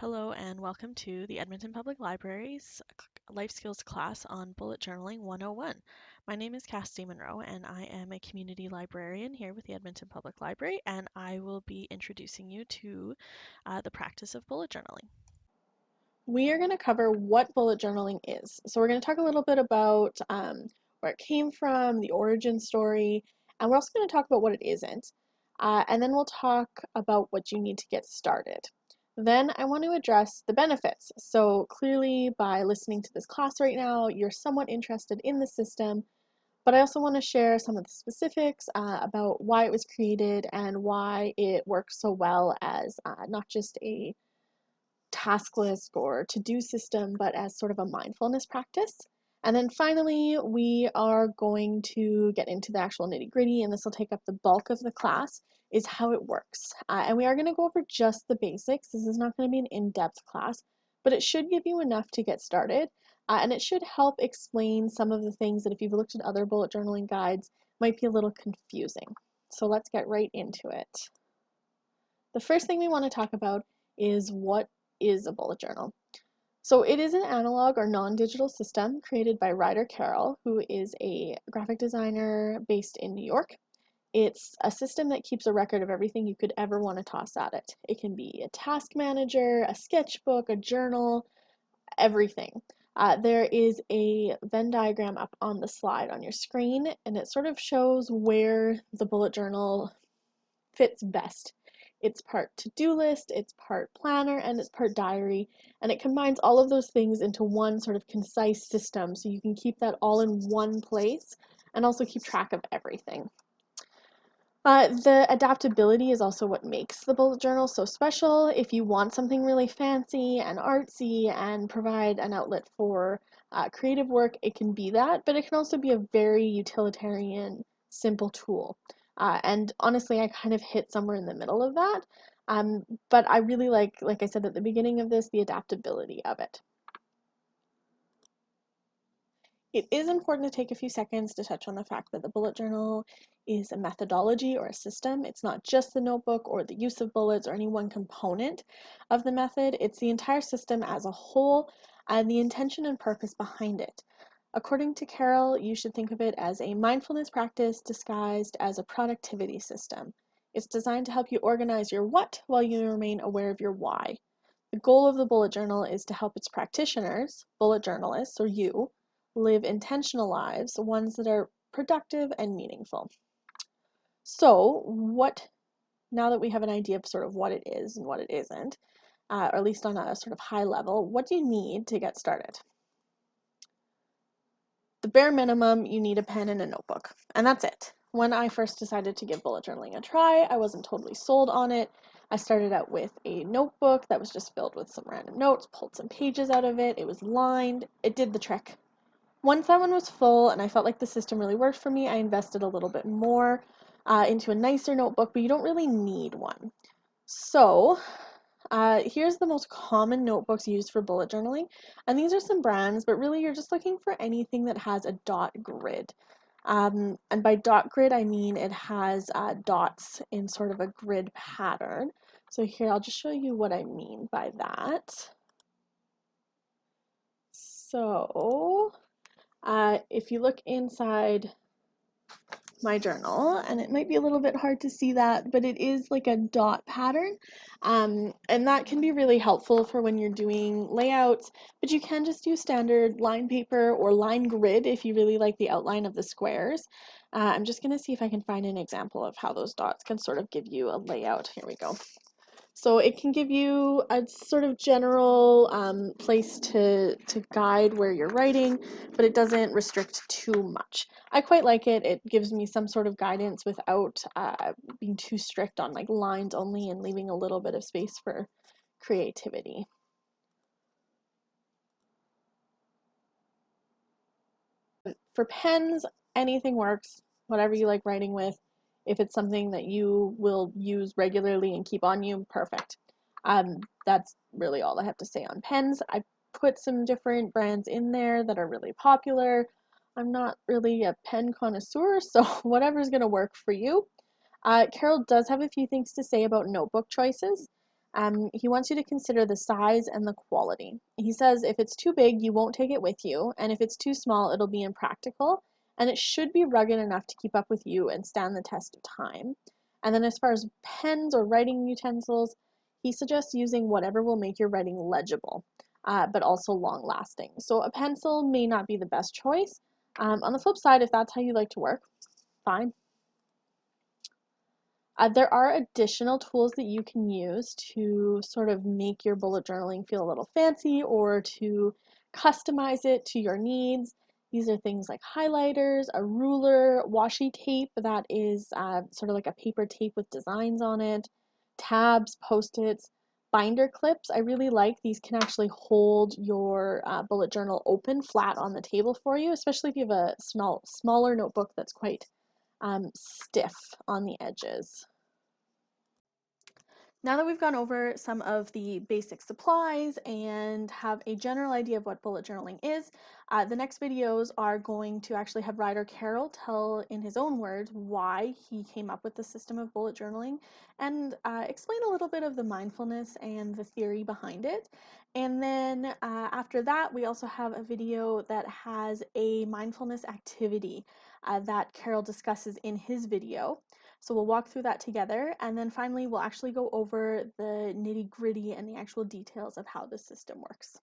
Hello and welcome to the Edmonton Public Library's Life Skills class on Bullet Journaling 101. My name is Cassidy Monroe and I am a community librarian here with the Edmonton Public Library, and I will be introducing you to the practice of bullet journaling. We are going to cover what bullet journaling is. So we're going to talk a little bit about where it came from, the origin story, and we're also going to talk about what it isn't. And then we'll talk about what you need to get started. Then I want to address the benefits. So clearly by listening to this class right now, you're somewhat interested in the system, but I also want to share some of the specifics about why it was created and why it works so well as not just a task list or to-do system, but as sort of a mindfulness practice. And then finally, we are going to get into the actual nitty-gritty, and this will take up the bulk of the class, is how it works. And we are going to go over just the basics. This is not going to be an in-depth class, but it should give you enough to get started. And it should help explain some of the things that if you've looked at other bullet journaling guides, might be a little confusing. So let's get right into it. The first thing we want to talk about is what is a bullet journal. So it is an analog or non-digital system created by Ryder Carroll, who is a graphic designer based in New York. It's a system that keeps a record of everything you could ever want to toss at it. It can be a task manager, a sketchbook, a journal, everything. There is a Venn diagram up on the slide on your screen, and it sort of shows where the bullet journal fits best. It's part to-do list, it's part planner, and it's part diary, and it combines all of those things into one sort of concise system so you can keep that all in one place and also keep track of everything. The adaptability is also what makes the bullet journal so special. If you want something really fancy and artsy and provide an outlet for creative work, it can be that, but it can also be a very utilitarian, simple tool. And honestly, I kind of hit somewhere in the middle of that. But I really like I said at the beginning of this, the adaptability of it. It is important to take a few seconds to touch on the fact that the bullet journal is a methodology or a system. It's not just the notebook or the use of bullets or any one component of the method. It's the entire system as a whole and the intention and purpose behind it. According to Carroll, you should think of it as a mindfulness practice disguised as a productivity system. It's designed to help you organize your what while you remain aware of your why. The goal of the bullet journal is to help its practitioners, bullet journalists, or you, live intentional lives, ones that are productive and meaningful. So, now that we have an idea of sort of what it is and what it isn't, or at least on a sort of high level, what do you need to get started? The bare minimum, you need a pen and a notebook, and that's it. When I first decided to give bullet journaling a try, I wasn't totally sold on it. I started out with a notebook that was just filled with some random notes, pulled some pages out of it, it was lined, it did the trick. Once that one was full and I felt like the system really worked for me, I invested a little bit more into a nicer notebook, but you don't really need one. So here's the most common notebooks used for bullet journaling, and these are some brands, but really you're just looking for anything that has a dot grid. And by dot grid, I mean it has dots in sort of a grid pattern. So here, I'll just show you what I mean by that. So if you look inside my journal, and it might be a little bit hard to see that, but it is like a dot pattern, and that can be really helpful for when you're doing layouts, but you can just use standard line paper or line grid if you really like the outline of the squares. I'm just going to see if I can find an example of how those dots can sort of give you a layout. Here we go. So it can give you a sort of general place to guide where you're writing, but it doesn't restrict too much. I quite like it. It gives me some sort of guidance without being too strict on like lines only and leaving a little bit of space for creativity. For pens, anything works, whatever you like writing with. If it's something that you will use regularly and keep on you, perfect. That's really all I have to say on pens. I put some different brands in there that are really popular. I'm not really a pen connoisseur, so whatever's going to work for you. Carol does have a few things to say about notebook choices. He wants you to consider the size and the quality. He says if it's too big, you won't take it with you, and if it's too small, it'll be impractical, and it should be rugged enough to keep up with you and stand the test of time. And then as far as pens or writing utensils, he suggests using whatever will make your writing legible, but also long lasting. So a pencil may not be the best choice. On the flip side, if that's how you like to work, fine. There are additional tools that you can use to sort of make your bullet journaling feel a little fancy or to customize it to your needs. These are things like highlighters, a ruler, washi tape that is sort of like a paper tape with designs on it, tabs, post-its, binder clips. I really like these can actually hold your bullet journal open flat on the table for you, especially if you have a smaller notebook that's quite stiff on the edges. Now that we've gone over some of the basic supplies and have a general idea of what bullet journaling is, the next videos are going to actually have Ryder Carroll tell in his own words why he came up with the system of bullet journaling and explain a little bit of the mindfulness and the theory behind it. And then after that, we also have a video that has a mindfulness activity that Carroll discusses in his video. So we'll walk through that together, and then finally we'll actually go over the nitty-gritty and the actual details of how the system works.